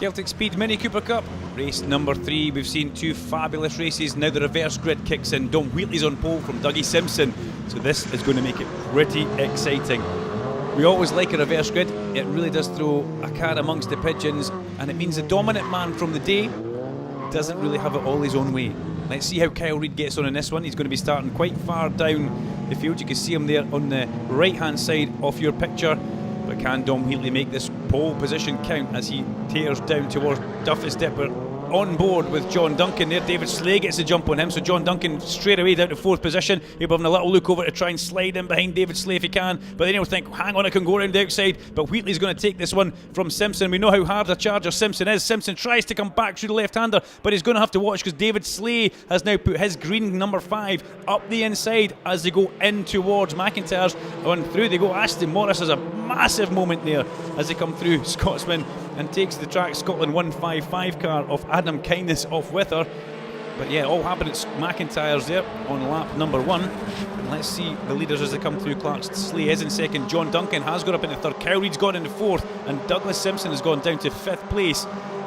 Celtic Speed Mini Cooper Cup, race number 3. We've seen two fabulous races. Now the reverse grid kicks in. Dom Wheatley's on pole from Dougie Simpson. So this is going to make it pretty exciting. We always like a reverse grid. It really does throw a cat amongst the pigeons, and it means the dominant man from the day doesn't really have it all his own way. Let's see how Kyle Reid gets on in this one. He's going to be starting quite far down the field. You can see him there on the right hand side of your picture. But can Dom Wheatley make this pole position count as he tears down towards Duffus Dipper? On board with John Duncan there. David Slay gets the jump on him, so John Duncan straight away down to 4th position. He'll be having a little look over to try and slide in behind David Slay if he can, but then he'll think, hang on, I can go around the outside. But Wheatley's going to take this one from Simpson. We know how hard a charger Simpson is. Simpson tries to come back through the left-hander, but he's going to have to watch because David Slay has now put his green number 5 up the inside as they go in towards McIntyre's. On through they go. Aston Morris has a massive moment there as they come through. Scotsman and takes the track Scotland 155 car of Adam Kindness off with her. But yeah, all happened at McIntyre's there on lap number 1. And let's see the leaders as they come through. Clark Slay is in 2nd. John Duncan has got up into 3rd. Kyle Reid's gone into 4th. And Douglas Simpson has gone down to 5th place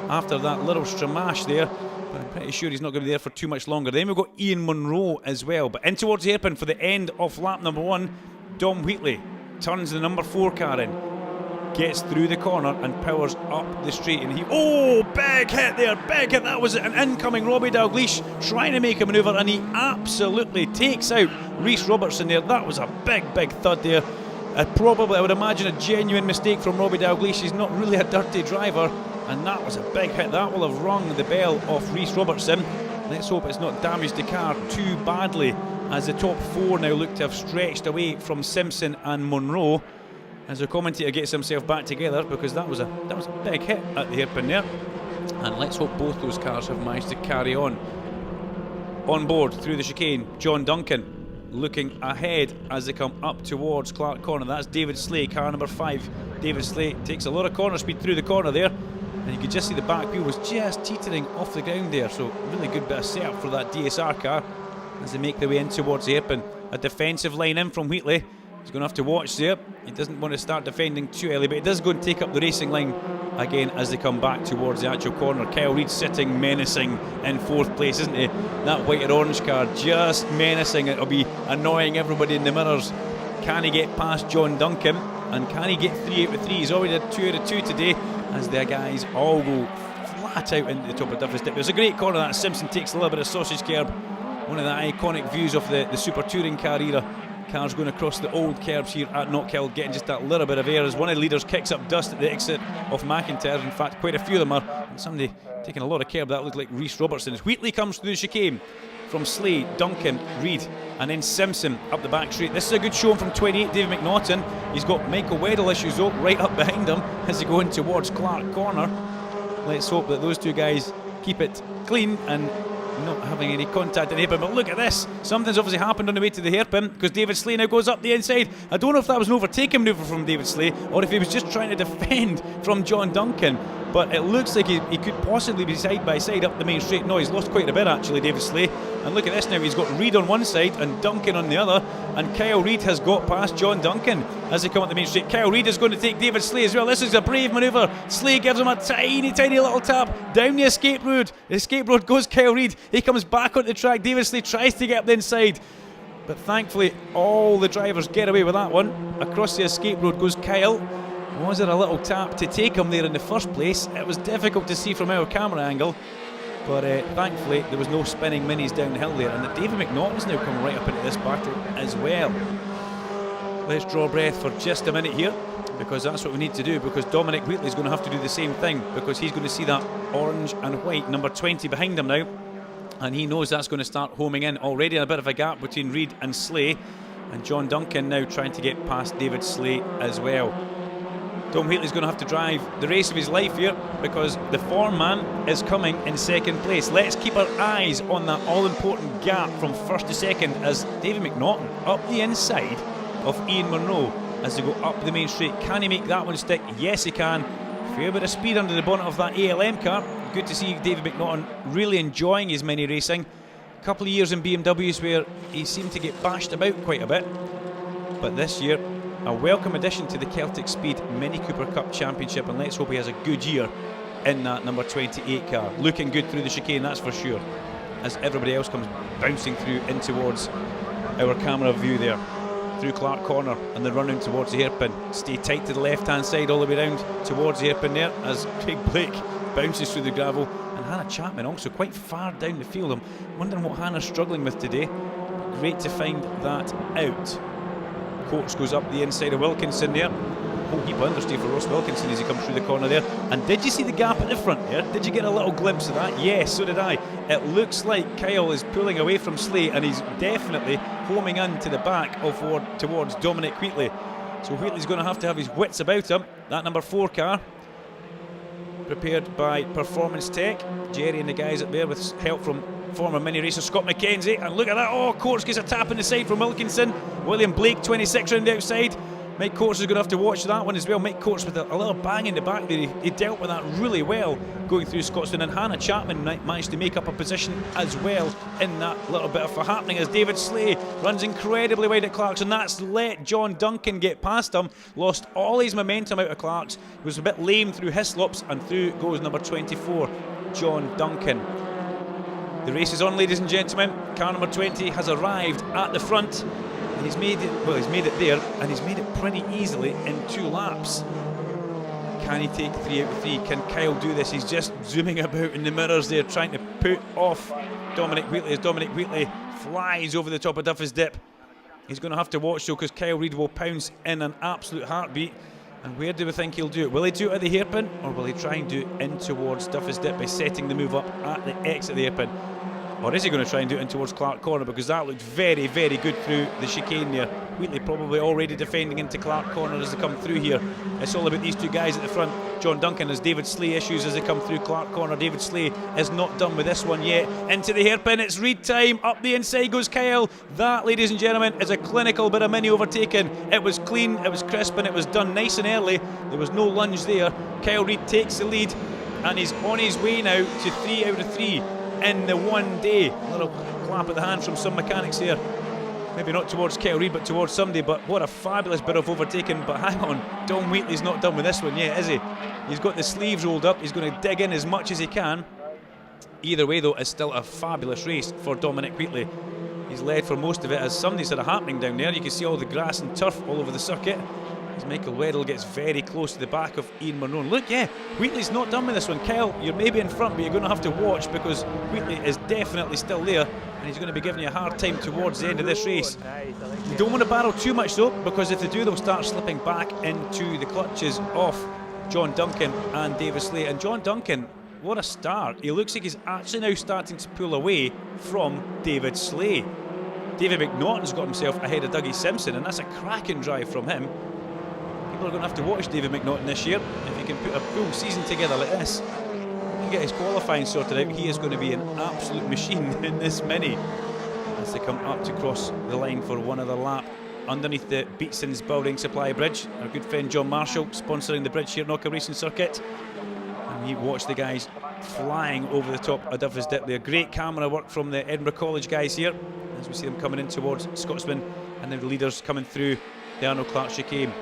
after that little stramash there. But I'm pretty sure he's not going to be there for too much longer. Then we've got Ian Munro as well. But in towards the hairpin for the end of lap number 1. Dom Wheatley turns the number 4 car in, gets through the corner and powers up the straight, and he, oh, big hit there, big hit. That was an incoming Robbie Dalglish trying to make a manoeuvre, and he absolutely takes out Rhys Robertson there. That was a big thud there. I would imagine a genuine mistake from Robbie Dalglish. He's not really a dirty driver, and that was a big hit. That will have rung the bell off Rhys Robertson. Let's hope it's not damaged the car too badly, as the top 4 now look to have stretched away from Simpson and Munro, as the commentator gets himself back together, because that was a big hit at the hairpin there. And let's hope both those cars have managed to carry on. On board through the chicane, John Duncan looking ahead as they come up towards Clark Corner. That's David Slay, car number 5. David Slay takes a lot of corner speed through the corner there, and you could just see the back wheel was just teetering off the ground there. So really good bit of setup for that DSR car as they make their way in towards the hairpin. A defensive line in from Wheatley. He's going to have to watch there. He doesn't want to start defending too early, but he does go and take up the racing line again as they come back towards the actual corner. Kyle Reid sitting menacing in 4th place, isn't he? That white and orange car just menacing. It'll be annoying everybody in the mirrors. Can he get past John Duncan? And can he get 3 out of 3? He's already did 2 out of 2 today, as the guys all go flat out into the top of Duffus Dip. It's a great corner that. Simpson takes a little bit of sausage curb. One of the iconic views of the Super Touring car era. Cars going across the old curbs here at Knockhill, getting just that little bit of air as one of the leaders kicks up dust at the exit of McIntyre. In fact, quite a few of them are. And somebody taking a lot of curb. That looked like Rhys Robertson. As Wheatley comes through the chicane from Slay, Duncan, Reid, and then Simpson up the back straight. This is a good show from 28, David McNaughton. He's got Michael Weddell issues though right up behind him as they go in towards Clark Corner. Let's hope that those two guys keep it clean and not having any contact in the hairpin. But look at this, something's obviously happened on the way to the hairpin, because David Slay now goes up the inside. I don't know if that was an overtaking manoeuvre from David Slay or if he was just trying to defend from John Duncan, but it looks like he could possibly be side by side up the main straight. No, he's lost quite a bit actually, David Slay. And look at this now, he's got Reid on one side and Duncan on the other, and Kyle Reid has got past John Duncan as they come up the main straight. Kyle Reid is going to take David Slay as well. This is a brave manoeuvre. Slay gives him a tiny little tap down the escape road. The escape road goes Kyle Reid. He comes back onto the track. David Slay tries to get up the inside, but thankfully all the drivers get away with that one. Across the escape road goes Kyle. Was there a little tap to take him there in the first place? It was difficult to see from our camera angle, but thankfully there was no spinning minis downhill there. And David McNaughton's now come right up into this battle as well. Let's draw breath for just a minute here, because that's what we need to do, because Dominic Wheatley's going to have to do the same thing, because he's going to see that orange and white number 20 behind him now, and he knows that's going to start homing in. Already a bit of a gap between Reid and Slay, and John Duncan now trying to get past David Slay as well. Dom Wheatley's going to have to drive the race of his life here, because the form man is coming in 2nd place. Let's keep our eyes on that all-important gap from 1st to 2nd as David McNaughton up the inside of Ian Munro as they go up the main straight. Can he make that one stick? Yes, he can. Fair bit of speed under the bonnet of that ALM car. Good to see David McNaughton really enjoying his mini racing. A couple of years in BMWs where he seemed to get bashed about quite a bit, but this year a welcome addition to the Celtic Speed Mini Cooper Cup Championship, and let's hope he has a good year in that number 28 car. Looking good through the chicane, that's for sure, as everybody else comes bouncing through in towards our camera view there, through Clark Corner, and then running towards the hairpin. Stay tight to the left hand side all the way round towards the hairpin there, as Craig Blake bounces through the gravel, and Hannah Chapman also quite far down the field. I'm wondering what Hannah's struggling with today. Great to find that out. Coates goes up the inside of Wilkinson there. Whole heap of understeer for Ross Wilkinson as he comes through the corner there. And did you see the gap at the front there? Did you get a little glimpse of that? Yes, so did I. It looks like Kyle is pulling away from Slay, and he's definitely homing in to the back of towards Dominic Wheatley. So Wheatley's going to have his wits about him. That number 4 car, prepared by Performance Tech. Jerry and the guys up there with help from former mini racer Scott McKenzie. And look at that, oh, Coates gets a tap in the side from Wilkinson. William Blake 26 round the outside. Mike Coates is going to have to watch that one as well. Mike Coates with a little bang in the back there. He dealt with that really well going through Scotsman, and Hannah Chapman managed to make up a position as well in that little bit of a happening as David Slay runs incredibly wide at Clark's, and that's let John Duncan get past him. Lost all his momentum out of Clark's. He was a bit lame through Hislops, and through goes number 24, John Duncan. The race is on, ladies and gentlemen. Car number 20 has arrived at the front, and he's made it there, and he's made it pretty easily in 2 laps. Can he take 3 out of 3? Can Kyle do this? He's just zooming about in the mirrors there, trying to put off Dominic Wheatley as Dominic Wheatley flies over the top of Duffy's Dip. He's going to have to watch though, because Kyle Reid will pounce in an absolute heartbeat. And where do we think he'll do it? Will he do it at the hairpin, or will he try and do it in towards Duffy's Dip by setting the move up at the exit of the hairpin? Or is he going to try and do it in towards Clark Corner, because that looked very, very good through the chicane there. Wheatley probably already defending into Clark Corner as they come through here. It's all about these 2 guys at the front. John Duncan has David Slay issues as they come through Clark Corner. David Slay is not done with this one yet. Into the hairpin, it's Reid time. Up the inside goes Kyle. That, ladies and gentlemen, is a clinical bit of mini overtaking. It was clean, it was crisp, and it was done nice and early. There was no lunge there. Kyle Reid takes the lead, and he's on his way now to 3 out of 3 in the one day. A little clap at the hands from some mechanics here. Maybe not towards Kyle Reid, but towards somebody. But what a fabulous bit of overtaking. But hang on, Dom Wheatley's not done with this one yet, is he? He's got the sleeves rolled up. He's going to dig in as much as he can. Either way, though, it's still a fabulous race for Dominic Wheatley. He's led for most of it, as something's sort of happening down there. You can see all the grass and turf all over the circuit. As Michael Weddell gets very close to the back of Ian Monroe. Look, yeah, Wheatley's not done with this one. Kyle, you're maybe in front, but you're going to have to watch, because Wheatley is definitely still there, and he's going to be giving you a hard time towards the end of this race. You don't want to barrel too much though, because if they do, they'll start slipping back into the clutches of John Duncan and David Slay. And John Duncan, what a start. He looks like he's actually now starting to pull away from David Slay. David McNaughton's got himself ahead of Dougie Simpson, and that's a cracking drive from him. People are going to have to watch David McNaughton this year. If he can put a full season together like this and get his qualifying sorted out, he is going to be an absolute machine in this mini as they come up to cross the line for one other lap underneath the Beatson's Building Supply Bridge. Our good friend John Marshall sponsoring the bridge here at Knocker Racing Circuit, and we watch the guys flying over the top of Duffy's Dip there. Great camera work from the Edinburgh College guys here as we see them coming in towards Scotsman, and then the leaders coming through the Arnold Clark chicane.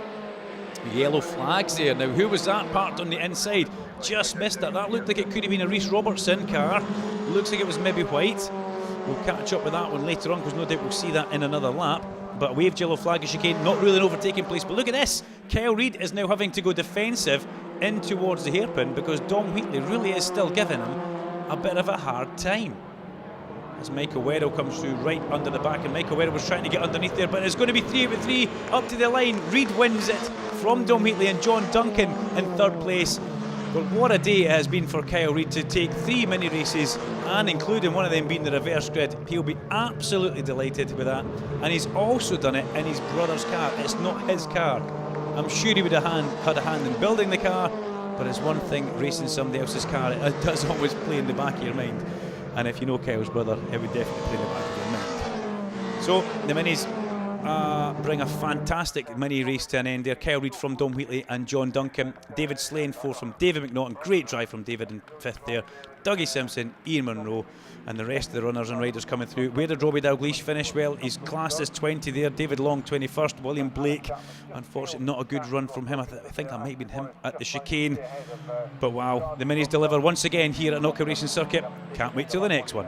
Yellow flags there. Now, who was that parked on the inside? Just missed it. That looked like it could have been a Reece Robertson car. Looks like it was maybe white. We'll catch up with that one later on, because no doubt we'll see that in another lap. But a waved yellow flag as chicane, not really an overtaking place. But look at this. Kyle Reid is now having to go defensive in towards the hairpin, because Dom Wheatley really is still giving him a bit of a hard time. As Michael Weddell comes through right under the back, and Michael Weddell was trying to get underneath there, but it's going to be 3 out of 3 up to the line. Reid wins it from Dom Wheatley, and John Duncan in 3rd place. But what a day it has been for Kyle Reid to take 3 mini races, and including one of them being the reverse grid. He'll be absolutely delighted with that, and he's also done it in his brother's car. It's not his car. I'm sure he would have had a hand in building the car, but it's one thing racing somebody else's car. It does always play in the back of your mind. And if you know Kyle's brother, it would definitely play in the back of your mind. So the minis bring a fantastic mini race to an end there. Kyle Reid from Dom Wheatley and John Duncan. David Slane, 4 from David McNaughton. Great drive from David in 5th there. Dougie Simpson, Ian Munro, and the rest of the runners and riders coming through. Where did Robbie Dalgleish finish? Well, he's classed as 20 there. David Long, 21st. William Blake, unfortunately, not a good run from him. I think that might have been him at the chicane. But wow, the minis deliver once again here at Knocker Racing Circuit. Can't wait till the next one.